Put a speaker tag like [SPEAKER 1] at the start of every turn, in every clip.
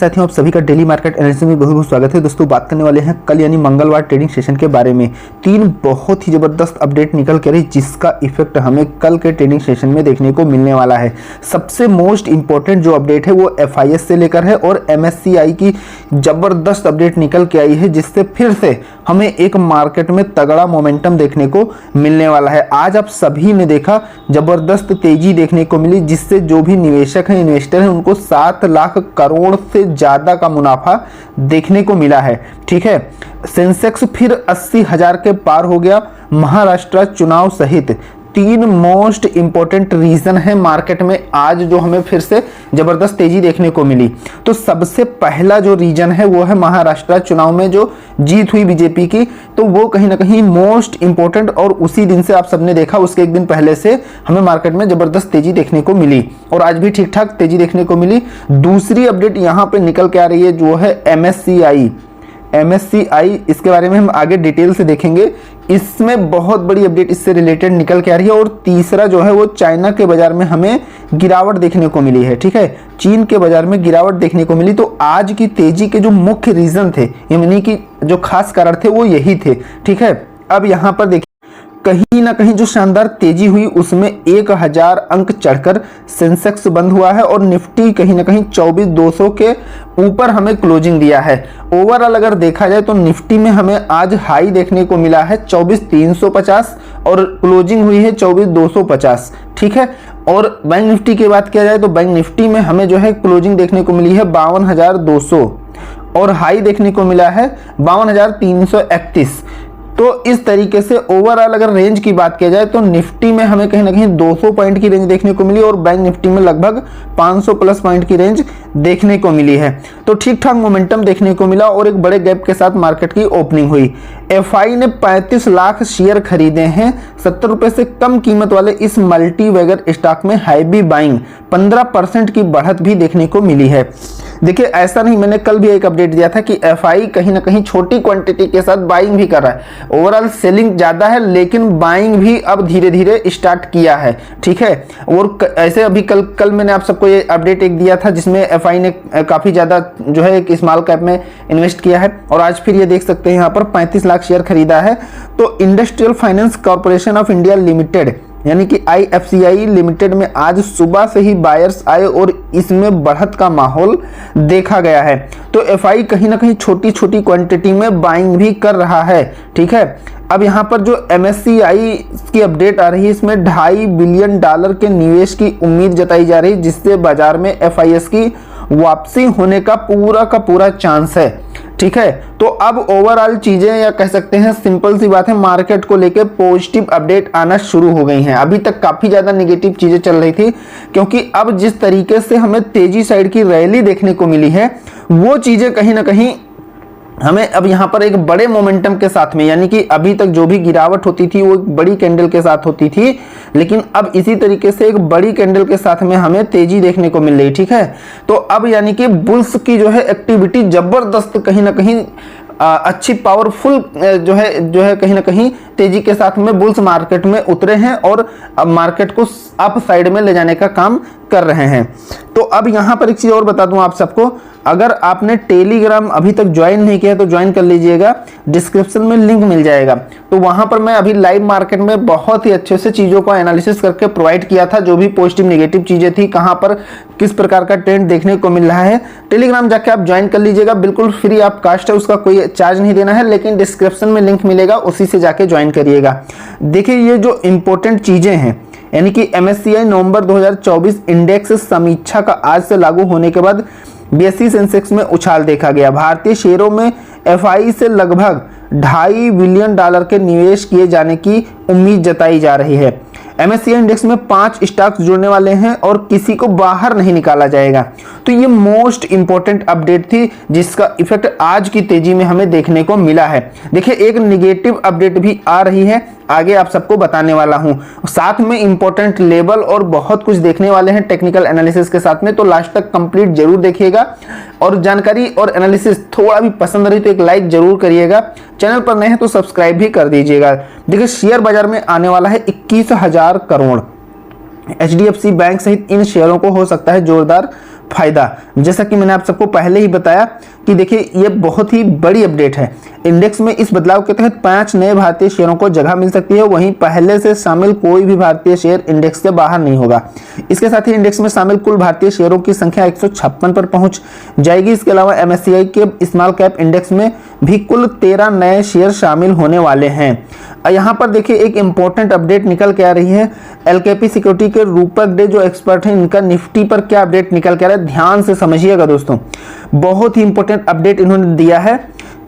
[SPEAKER 1] साथियों, आप सभी का डेली मार्केट एनालिसिस में बहुत बहुत स्वागत है। दोस्तों, बात करने वाले हैं कल यानी मंगलवार ट्रेडिंग सेशन के बारे में। तीन बहुत ही जबरदस्त अपडेट निकल कर रही जिसका इफेक्ट हमें कल के ट्रेडिंग सेशन में देखने को मिलने वाला है। सबसे मोस्ट इंपॉर्टेंट जो अपडेट है वो FIS से लेकर है और MSCI की जबरदस्त अपडेट निकल के आई है, जिससे फिर से हमें एक मार्केट में तगड़ा मोमेंटम देखने को मिलने वाला है। आज आप सभी ने देखा जबरदस्त तेजी देखने को मिली, जिससे जो भी निवेशक हैं, इन्वेस्टर हैं, उनको 7 लाख करोड़ से ज्यादा का मुनाफा देखने को मिला है। ठीक है, सेंसेक्स फिर 80,000 के पार हो गया। महाराष्ट्र चुनाव सहित तीन मोस्ट इंपॉर्टेंट रीजन है मार्केट में आज जो हमें फिर से जबरदस्त तेजी देखने को मिली। तो सबसे पहला जो रीजन है वो है महाराष्ट्र चुनाव में जो जीत हुई बीजेपी की, तो वो कहीं ना कहीं मोस्ट इंपॉर्टेंट, और उसी दिन से आप सबने देखा उसके एक दिन पहले से हमें मार्केट में जबरदस्त तेजी देखने को मिली और आज भी ठीक ठाक तेजी देखने को मिली। दूसरी अपडेट यहाँ पे निकल के आ रही है जो है MSCI, इसके बारे में हम आगे डिटेल से देखेंगे। इसमें बहुत बड़ी अपडेट इससे रिलेटेड निकल के आ रही है। और तीसरा जो है वो चाइना के बाजार में हमें गिरावट देखने को मिली है। ठीक है, चीन के बाजार में गिरावट देखने को मिली। तो आज की तेजी के जो मुख्य रीजन थे, यानी कि जो खास कारण थे, वो यही थे। ठीक है, अब यहाँ पर देखिए कहीं ना कहीं जो शानदार तेजी हुई उसमें 1000 अंक चढ़कर सेंसेक्स बंद हुआ है और निफ्टी कहीं ना कहीं 24,200 के ऊपर हमें क्लोजिंग दिया है। ओवरऑल अगर देखा जाए तो निफ्टी में हमें आज हाई देखने को मिला है 24,350 और क्लोजिंग हुई है 24,250। ठीक है, और बैंक निफ्टी की बात किया जाए तो बैंक निफ्टी में हमें जो है क्लोजिंग देखने को मिली है 52,200 और हाई देखने को मिला है 52,331। तो इस तरीके से ओवरऑल अगर रेंज की बात किया जाए तो निफ्टी में हमें कहीं ना कहीं 200 पॉइंट की रेंज देखने को मिली और बैंक निफ्टी में लगभग 500 प्लस पॉइंट की रेंज देखने को मिली है। तो ठीक ठाक मोमेंटम देखने को मिला और एक बड़े गैप के साथ मार्केट की ओपनिंग हुई। FI ने 35 लाख शेयर खरीदे हैं। 70 रुपए से कम कीमत वाले इस मल्टी बैगर स्टॉक में हैवी बाइंग 15% की बढ़त भी देखने को मिली है। देखिए, ऐसा नहीं, मैंने कल भी एक अपडेट दिया था कि FI कहीं ना कहीं छोटी क्वांटिटी के साथ बाइंग भी कर रहा है। ओवरऑल सेलिंग ज्यादा है लेकिन बाइंग भी अब धीरे धीरे स्टार्ट किया है। ठीक है, और ऐसे अभी कल मैंने आप सबको ये अपडेट एक दिया था जिसमें FI ने काफी ज्यादा जो है एक स्मॉल कैप में इन्वेस्ट किया है और आज फिर ये देख सकते हैं यहाँ पर 35 लाख शेयर खरीदा है। तो industrial finance corporation of India limited यानी कि IFCI लिमिटेड में आज सुबह से ही बायर्स आए और इसमें बढ़त का माहौल देखा गया है। तो FI कहीं ना कहीं छोटी छोटी क्वांटिटी में बाइंग भी कर रहा है। ठीक है, अब यहाँ पर जो MSCI की अपडेट आ रही है इसमें $2.5 बिलियन के निवेश की उम्मीद जताई जा रही है, जिससे बाजार में FIS की वापसी होने का पूरा चांस है। ठीक है, तो अब ओवरऑल चीजें, या कह सकते हैं सिंपल सी बात है, मार्केट को लेकर पॉजिटिव अपडेट आना शुरू हो गई हैं। अभी तक काफी ज्यादा नेगेटिव चीजें चल रही थी, क्योंकि अब जिस तरीके से हमें तेजी साइड की रैली देखने को मिली है वो चीजें कहीं ना कहीं हमें अब यहाँ पर एक बड़े मोमेंटम के साथ में, यानी कि अभी तक जो भी गिरावट होती थी वो एक बड़ी कैंडल के साथ होती थी, लेकिन अब इसी तरीके से एक बड़ी कैंडल के साथ में हमें तेजी देखने को मिल रही। ठीक है, तो अब यानी कि बुल्स की जो है एक्टिविटी जबरदस्त कहीं ना कहीं अच्छी पावरफुल जो है कहीं ना कहीं तेजी के साथ में बुल्स मार्केट में उतरे हैं और अब मार्केट को अप साइड में ले जाने का काम कर रहे हैं। तो अब यहाँ पर एक चीज और बता दूं आप सबको, अगर आपने टेलीग्राम अभी तक ज्वाइन नहीं किया तो ज्वाइन कर लीजिएगा, डिस्क्रिप्शन में लिंक मिल जाएगा। तो वहां पर मैं अभी लाइव मार्केट में बहुत ही अच्छे से चीजों का एनालिसिस करके प्रोवाइड किया था, जो भी पॉजिटिव नेगेटिव चीजें थी, कहां पर किस प्रकार का ट्रेंड देखने को मिल रहा है। टेलीग्राम जाके आप ज्वाइन कर लीजिएगा, बिल्कुल फ्री ऑफ कास्ट है, उसका कोई चार्ज नहीं देना है, लेकिन डिस्क्रिप्शन में लिंक मिलेगा, उसी से जाके ज्वाइन करिएगा। देखिए, ये जो इंपॉर्टेंट चीजें हैं, यानी कि MSCI नवंबर 2024 इंडेक्स समीक्षा का आज से लागू होने के बाद BSE सेंसेक्स में उछाल देखा गया। भारतीय शेयरों में FI से लगभग $2.5 बिलियन के निवेश किए जाने की उम्मीद जताई जा रही है। MSCI इंडेक्स में 5 स्टॉक्स जुड़ने वाले हैं और किसी को बाहर नहीं निकाला जाएगा। तो ये मोस्ट इंपॉर्टेंट अपडेट थी जिसका इफेक्ट आज की तेजी में हमें देखने को मिला है। देखिए, एक निगेटिव अपडेट भी आ रही है, आगे आप सबको बताने वाला हूं। साथ में इंपॉर्टेंट लेवल और बहुत कुछ देखने वाले हैं टेक्निकल एनालिसिस के साथ में, तो लास्ट तक कंप्लीट जरूर देखिएगा। और जानकारी और एनालिसिस थोड़ा भी पसंद रही तो एक लाइक जरूर करिएगा। चैनल पर नए हैं तो सब्सक्राइब भी कर दीजिएगा। देखिए, शेयर बाजार में आने वाला है 21,000 करोड़। HDFC बैंक सहित इन शेयरों को हो सकता है जोरदार फायदा। जैसा कि मैंने आप सबको पहले ही बताया कि देखिए ये बहुत ही बड़ी अपडेट है। इंडेक्स में इस बदलाव के तहत 5 नए भारतीय शेयरों को जगह मिल सकती है। वहीं पहले से शामिल कोई भी भारतीय शेयर इंडेक्स से बाहर नहीं होगा। इसके साथ ही इंडेक्स में शामिल कुल भारतीय शेयरों की संख्या 156 पर पहुंच जाएगी। इसके अलावा MSCI के स्मॉल कैप इंडेक्स में भी कुल 13 नए शेयर शामिल होने वाले हैं। यहाँ पर देखिए एक इंपॉर्टेंट अपडेट निकल के आ रही है। LKP सिक्योरिटी के रूपक डे जो एक्सपर्ट हैं, इनका निफ्टी पर क्या अपडेट निकल के आ रहा है, ध्यान से समझिएगा दोस्तों। बहुत ही इंपॉर्टेंट अपडेट इन्होंने दिया है।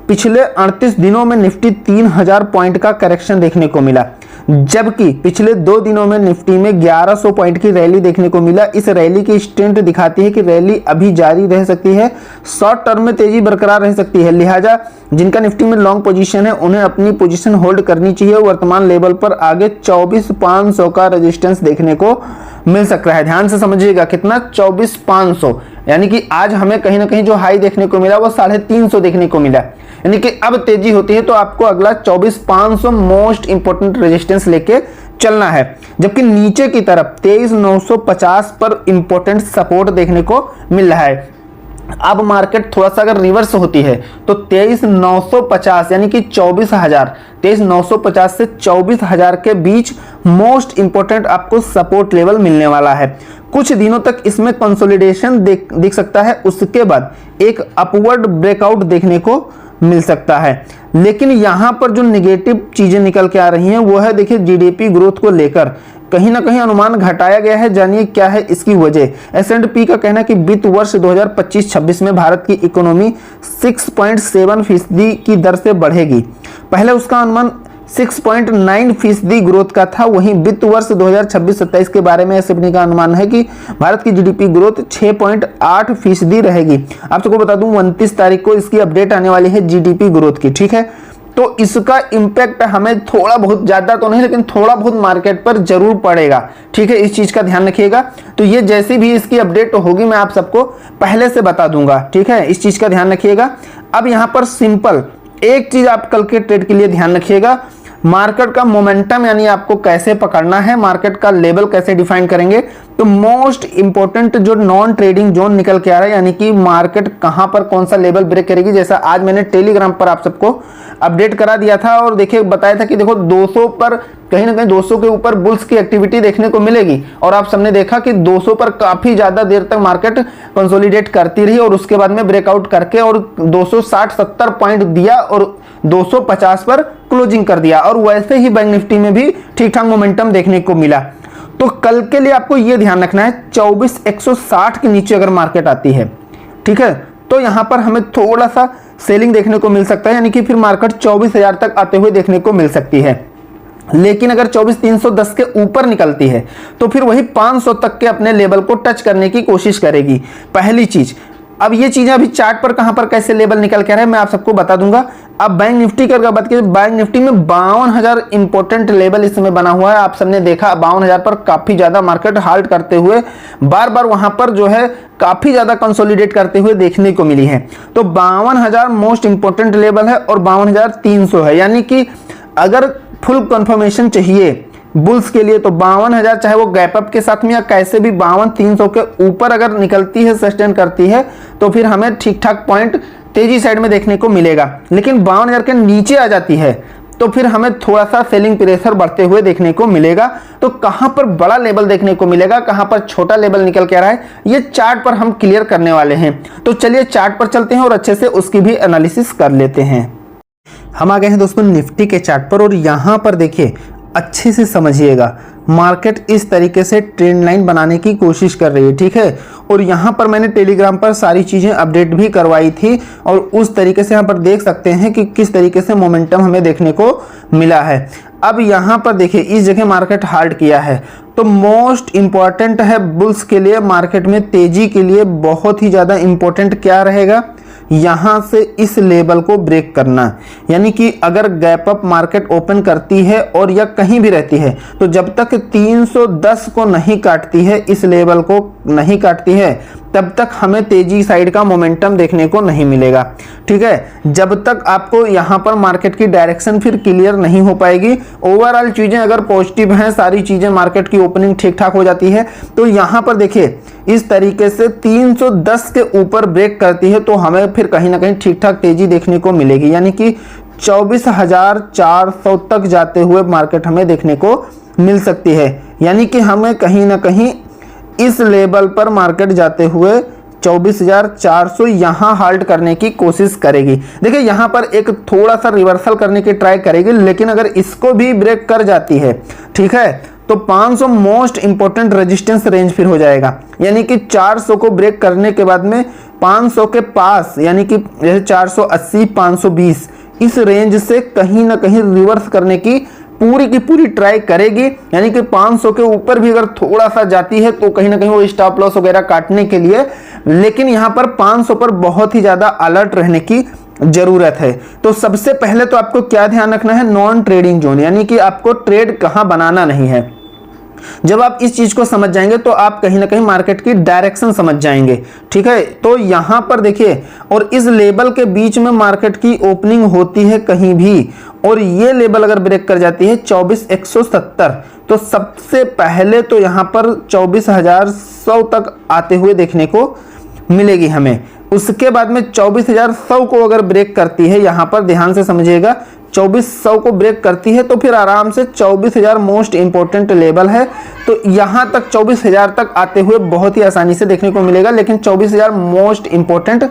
[SPEAKER 1] पिछले 38 दिनों में निफ्टी 3000 पॉइंट का करेक्शन देखने को मिला, जबकि पिछले 2 दिनों में निफ्टी में 1100 पॉइंट की रैली देखने को मिला। इस रैली की स्ट्रेंथ दिखाती है कि रैली अभी जारी रह सकती है, शॉर्ट टर्म में तेजी बरकरार रह सकती है। लिहाजा जिनका निफ्टी में लॉन्ग पोजीशन है उन्हें अपनी पोजीशन होल्ड करनी चाहिए। वर्तमान लेवल पर आगे 24,500 का रेजिस्टेंस देखने को मिल सकता है। ध्यान से समझिएगा, कितना, 24,500, यानी कि आज हमें कहीं ना कहीं जो हाई देखने को मिला वो 350 देखने को मिला, यानी कि अब तेजी होती है तो आपको अगला 24,500 मोस्ट इंपोर्टेंट रेजिस्टेंस लेके चलना है। जबकि नीचे की तरफ 23,950 पर इंपोर्टेंट सपोर्ट देखने को मिल रहा है। अब मार्केट थोड़ा सा अगर रिवर्स होती है तो 23,950 यानी कि 24,000, 23,950 से 24,000 के बीच मोस्ट इंपोर्टेंट आपको सपोर्ट लेवल मिलने वाला है। कुछ दिनों तक इसमें कंसोलिडेशन दिख सकता है, उसके बाद एक अपवर्ड ब्रेकआउट देखने को मिल सकता है। लेकिन यहां पर जो नेगेटिव चीजें निकल के आ रही हैं वो है, देखिए GDP ग्रोथ को लेकर कहीं ना कहीं अनुमान घटाया गया है। जानिए क्या है इसकी वजह। S&P का कहना है कि वित्त वर्ष 2025-26 में भारत की इकोनॉमी 6.7% की दर से बढ़ेगी। पहले उसका अनुमान 6.9% ग्रोथ का था। वहीं वित्त वर्ष 2026-27 के बारे में S&P का अनुमान है कि भारत की GDP ग्रोथ 6.8% रहेगी। आप सबको बता दूं 29 तारीख को इसकी अपडेट आने वाली है GDP ग्रोथ की, ठीक है। तो इसका इम्पैक्ट हमें थोड़ा बहुत, ज्यादा तो नहीं लेकिन थोड़ा बहुत मार्केट पर जरूर पड़ेगा, ठीक है। इस चीज का ध्यान रखिएगा। तो ये जैसी भी इसकी अपडेट होगी मैं आप सबको पहले से बता दूंगा, ठीक है। इस चीज का ध्यान रखिएगा। अब यहां पर सिंपल एक चीज आप कल के ट्रेड के लिए ध्यान रखिएगा, मार्केट का मोमेंटम यानी आपको कैसे पकड़ना है, मार्केट का लेवल कैसे डिफाइन करेंगे। तो मोस्ट इंपोर्टेंट जो नॉन ट्रेडिंग जोन निकल के आ रहा है, यानी कि मार्केट कहां पर कौन सा लेवल ब्रेक करेगी। जैसा आज मैंने टेलीग्राम पर आप सबको अपडेट करा दिया था और देखिए बताया था कि देखो 200 पर कहीं ना कहीं 200 के ऊपर बुल्स की एक्टिविटी देखने को मिलेगी। और आप सबने देखा कि 200 पर काफी ज्यादा देर तक मार्केट कंसोलिडेट करती रही और उसके बाद में ब्रेकआउट करके और 260-70 पॉइंट दिया और 250 पर क्लोजिंग कर दिया। और वैसे ही बैंक निफ्टी में भी ठीक ठाक मोमेंटम देखने को मिला। तो कल के लिए आपको यह ध्यान रखना है 24,160 के नीचे अगर मार्केट आती है, ठीक है, तो यहां पर हमें थोड़ा सा सेलिंग देखने को मिल सकता है, यानी कि फिर मार्केट 24,000 तक आते हुए देखने को मिल सकती है। लेकिन अगर 24,310 के ऊपर निकलती है तो फिर वही 500 तक के अपने लेवल को टच करने की कोशिश करेगी, पहली चीज। अब ये चीजें अभी चार्ट पर कहां पर कैसे लेवल निकल के रहे हैं मैं आप सबको बता दूंगा। अब बैंक निफ्टी की अगर बात करें, बैंक निफ्टी में 52,000 इंपोर्टेंट लेवल इस समय बना हुआ है। आप सबने देखा 52,000 पर काफी ज्यादा मार्केट हाल्ट करते हुए बार बार वहां पर जो है काफी ज्यादा कंसोलिडेट करते हुए देखने को मिली है। तो 52,000 मोस्ट इंपोर्टेंट लेवल है और 52,300 है, यानी कि अगर फुल कंफर्मेशन चाहिए बुल्स के लिए तो 52,000 चाहे वो गैप अप के साथ में या कैसे भी 52,300 के ऊपर अगर निकलती है, सस्टेन करती है, तो फिर हमें ठीक ठाक पॉइंट तेजी साइड में देखने को मिलेगा। लेकिन 52,000 के नीचे आ जाती है तो फिर हमें थोड़ा सा सेलिंग प्रेशर बढ़ते हुए देखने को मिलेगा। तो कहां पर बड़ा लेवल देखने को मिलेगा, कहां पर छोटा लेवल निकल के आ रहा है, ये चार्ट पर हम क्लियर करने वाले हैं। तो चलिए चार्ट पर चलते हैं और अच्छे से उसकी भी एनालिसिस कर लेते हैं। हम आ गए हैं दोस्तों निफ्टी के चार्ट पर और यहां पर देखिए अच्छे से समझिएगा, मार्केट इस तरीके से ट्रेंड लाइन बनाने की कोशिश कर रही है, ठीक है। और यहाँ पर मैंने टेलीग्राम पर सारी चीज़ें अपडेट भी करवाई थी और उस तरीके से यहाँ पर देख सकते हैं कि किस तरीके से मोमेंटम हमें देखने को मिला है। अब यहाँ पर देखिए इस जगह मार्केट हाल्ट किया है तो मोस्ट इंपॉर्टेंट है बुल्स के लिए, मार्केट में तेजी के लिए बहुत ही ज़्यादा इंपॉर्टेंट क्या रहेगा, यहां से इस लेवल को ब्रेक करना। यानी कि अगर गैप अप मार्केट ओपन करती है और या कहीं भी रहती है तो जब तक 310 को नहीं काटती है, इस लेवल को नहीं काटती है, तब तक हमें तेजी साइड का मोमेंटम देखने को नहीं मिलेगा। ठीक है, जब तक आपको यहाँ पर मार्केट की डायरेक्शन फिर क्लियर नहीं हो पाएगी, ओवरऑल चीजें अगर पॉजिटिव हैं, सारी चीजें मार्केट की ओपनिंग ठीक ठाक हो जाती है, तो यहाँ पर देखिए इस तरीके से 310 के ऊपर ब्रेक करती है तो हमें फिर कहीं ना कहीं ठीक ठाक तेजी देखने को मिलेगी, यानी कि 24,400 तक जाते हुए मार्केट हमें देखने को मिल सकती है। यानी कि हमें कहीं ना कहीं इस लेवल पर मार्केट जाते हुए 24,400 यहाँ हाल्ट करने की कोशिश करेगी। देखिए यहाँ पर एक थोड़ा सा रिवर्सल करने की ट्राई करेगी, लेकिन अगर इसको भी ब्रेक कर जाती है, ठीक है, तो 500 मोस्ट इंपॉर्टेंट रेजिस्टेंस रेंज फिर हो जाएगा। यानी कि 400 को ब्रेक करने के बाद में 500 के पास, यानी कि जैसे 480, 520 इस रेंज से कहीं ना कहीं रिवर्स करने की पूरी ट्राई करेगी। यानी कि 500 के ऊपर भी अगर थोड़ा सा जाती है तो कहीं ना कहीं वो स्टॉप लॉस वगैरह काटने के लिए, लेकिन यहाँ पर 500 पर बहुत ही ज्यादा अलर्ट रहने की जरूरत है। तो सबसे पहले तो आपको क्या ध्यान रखना है, नॉन ट्रेडिंग जोन, यानी कि आपको ट्रेड कहाँ बनाना नहीं है। जब आप इस चीज को समझ जाएंगे तो आप कहीं ना कहीं मार्केट की डायरेक्शन समझ जाएंगे। ठीक है, तो यहां पर देखिए, और इस लेवल के बीच में मार्केट की ओपनिंग होती है कहीं भी, और ये लेवल अगर ब्रेक कर जाती है 24,170, तो सबसे पहले तो यहां पर 24,100 तक आते हुए देखने को मिलेगी हमें। उसके बाद में 24,100 को अगर ब्रेक करती है, यहां पर ध्यान से समझिएगा, 2400 को ब्रेक करती है तो फिर आराम से 24,000 मोस्ट इंपॉर्टेंट लेवल है, तो यहां तक 24,000 तक आते हुए बहुत ही आसानी से देखने को मिलेगा। लेकिन 24,000 मोस्ट इंपॉर्टेंट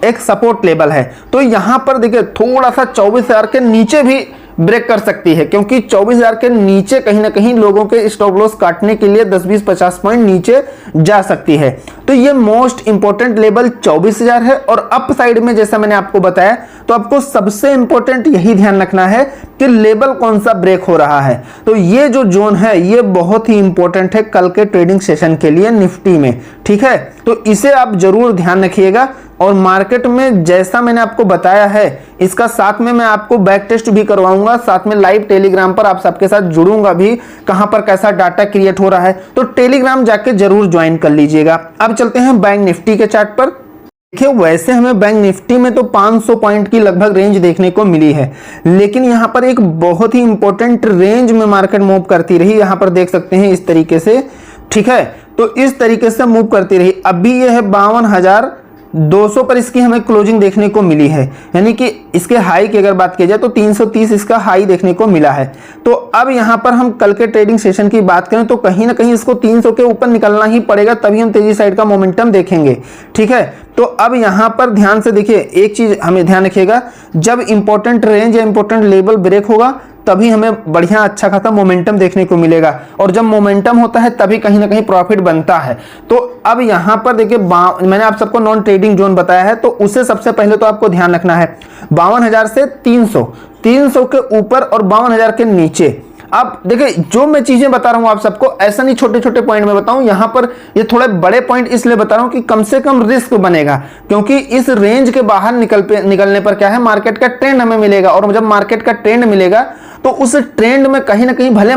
[SPEAKER 1] एक सपोर्ट लेवल है, तो यहां पर देखिए थोड़ा सा 24,000 के नीचे भी ब्रेक कर सकती है, क्योंकि 24,000 के नीचे कहीं ना कहीं लोगों के स्टॉप लॉस काटने के लिए 10, 20, 50 पॉइंट नीचे जा सकती है। तो ये मोस्ट इंपॉर्टेंट लेवल 24,000 है। और अप साइड में जैसा मैंने आपको बताया, तो आपको सबसे इंपॉर्टेंट यही ध्यान रखना है कि लेवल कौन सा ब्रेक हो रहा है। तो ये जो जोन है ये बहुत ही इंपॉर्टेंट है कल के ट्रेडिंग सेशन के लिए निफ्टी में। ठीक है, तो इसे आप जरूर ध्यान रखिएगा। और मार्केट में जैसा मैंने आपको बताया है, इसका साथ में मैं आपको बैक टेस्ट भी करवाऊंगा, साथ में लाइव टेलीग्राम पर आप सबके साथ जुड़ूंगा भी, कहां पर कैसा डाटा क्रिएट हो रहा है, तो टेलीग्राम जाके जरूर ज्वाइन कर लीजिएगा। अब चलते हैं बैंक निफ्टी के चार्ट पर। देखिए वैसे हमें बैंक निफ्टी में तो 500 पॉइंट की लगभग रेंज देखने को मिली है, लेकिन यहां पर एक बहुत ही इंपॉर्टेंट रेंज में मार्केट मूव करती रही। यहां पर देख सकते हैं इस तरीके से, ठीक है, तो इस तरीके से मूव करती रही। अभी यह है 52,200 पर इसकी हमें क्लोजिंग देखने को मिली है, यानी कि इसके हाई की अगर बात की जाए तो 330 इसका हाई देखने को मिला है। तो अब यहां पर हम कल के ट्रेडिंग सेशन की बात करें तो कहीं ना कहीं इसको 300 के ऊपर निकलना ही पड़ेगा, तभी हम तेजी साइड का मोमेंटम देखेंगे। ठीक है, तो अब यहां पर ध्यान से देखिए, एक चीज हमें ध्यान रखिएगा, जब इंपॉर्टेंट रेंज या इंपॉर्टेंट लेवल ब्रेक होगा तभी हमें बढ़िया अच्छा खासा मोमेंटम देखने को मिलेगा, और जब मोमेंटम होता है तभी कहीं ना कहीं प्रॉफिट बनता है। तो अब यहां पर देखिए, मैंने आप सबको नॉन ट्रेडिंग जोन बताया है, तो उसे सबसे पहले तो आपको ध्यान रखना है 52,000 से 300 के ऊपर और 52,000 के नीचे। अब देखिए जो मैं चीजें बता रहा हूं आप सबको, ऐसा नहीं छोटे छोटे पॉइंट में बताऊं, यहां पर ये थोड़े बड़े पॉइंट इसलिए बता रहा हूं कि कम से कम रिस्क बनेगा, क्योंकि इस रेंज के बाहर निकलने पर क्या है, मार्केट का ट्रेंड हमें मिलेगा, और जब मार्केट का ट्रेंड मिलेगा तो उस ट्रेंड में कहीं ना कहीं भले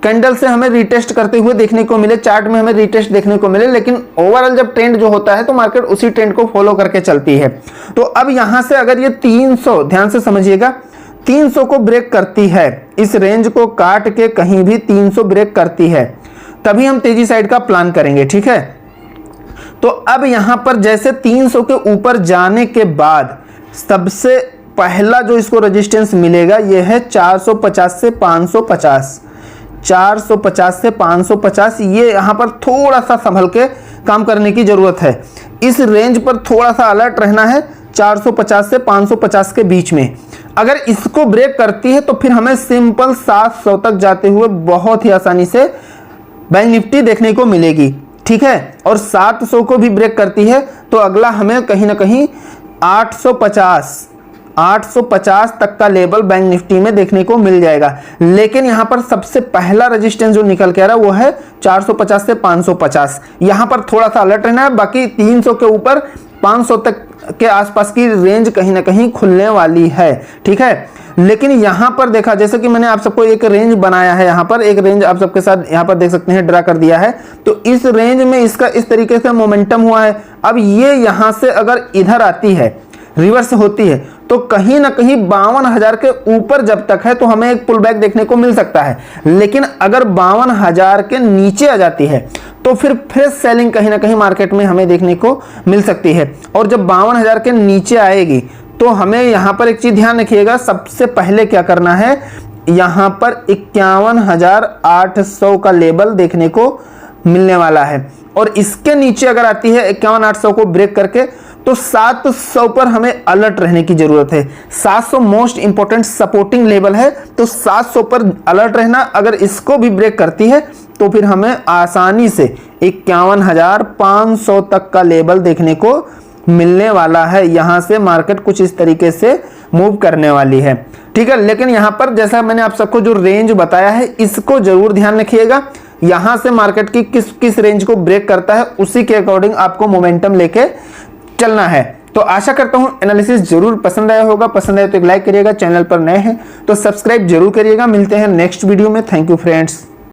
[SPEAKER 1] कैंडल से हमें रिटेस्ट करते हुए देखने को मिले, चार्ट में हमें रिटेस्ट देखने को मिले, लेकिन ओवरऑल जब ट्रेंड जो होता है तो मार्केट उसी ट्रेंड को फॉलो करके चलती है। तो अब यहां से अगर ये 300, ध्यान से समझिएगा, 300 को ब्रेक करती है, इस रेंज को काट के कहीं भी 300 ब्रेक करती है, तभी हम तेजी साइड का प्लान करेंगे। ठीक है, तो अब यहां पर जैसे 300 के ऊपर जाने के बाद सबसे पहला जो इसको रेजिस्टेंस मिलेगा यह है 450 से 550, 450 से 550। ये यहां पर थोड़ा सा संभल के काम करने की जरूरत है, इस रेंज पर थोड़ा सा अलर्ट रहना है 450 से 550 के बीच में। अगर इसको ब्रेक करती है तो फिर हमें सिंपल 700 तक जाते हुए बहुत ही आसानी से बैंक निफ्टी देखने को मिलेगी। ठीक है, और 700 को भी ब्रेक करती है तो अगला हमें कहीं ना कहीं 850 तक का लेवल बैंक निफ्टी में देखने को मिल जाएगा। लेकिन यहां पर सबसे पहला रेजिस्टेंस जो निकल के आ रहा है वो है 450 से 550, यहां पर थोड़ा सा अलर्ट रहना है। बाकी 300 के ऊपर 500 तक के आसपास की रेंज कहीं ना कहीं खुलने वाली है, ठीक है। लेकिन यहां पर देखा, जैसे कि मैंने आप सबको एक रेंज बनाया है, यहां पर एक रेंज आप सबके साथ यहां पर देख सकते हैं ड्रा कर दिया है। तो इस रेंज में इसका इस तरीके से मोमेंटम हुआ है। अब ये यहां से अगर इधर आती है, रिवर्स होती है, तो कहीं ना कहीं 52,000 के ऊपर जब तक है तो हमें एक पुल बैक देखने को मिल सकता है। लेकिन अगर 52,000 के नीचे आ जाती है तो फिर फ्रेश सेलिंग कहीं ना कहीं मार्केट में हमें देखने को मिल सकती है। और जब 52,000 के नीचे आएगी तो हमें यहां पर एक चीज ध्यान रखिएगा, सबसे पहले क्या करना है, यहां पर 51,800 का लेवल देखने को मिलने वाला है। और इसके नीचे अगर आती है 51,800 को ब्रेक करके तो 700 पर हमें अलर्ट रहने की जरूरत है। 700 मोस्ट इंपॉर्टेंट सपोर्टिंग लेवल है, तो 700 पर अलर्ट रहना। अगर इसको भी ब्रेक करती है तो फिर हमें आसानी से 51,500 तक का लेवल देखने को मिलने वाला है। यहां से मार्केट कुछ इस तरीके से मूव करने वाली है, ठीक है। लेकिन यहां पर जैसा मैंने आप सबको जो रेंज बताया है इसको जरूर ध्यान रखिएगा। यहां से मार्केट की किस रेंज को ब्रेक करता है उसी के अकॉर्डिंग आपको मोमेंटम लेके चलना है। तो आशा करता हूं एनालिसिस जरूर पसंद आया होगा। पसंद आया तो एक लाइक करिएगा, चैनल पर नए हैं तो सब्सक्राइब जरूर करिएगा। मिलते हैं नेक्स्ट वीडियो में। Thank you friends.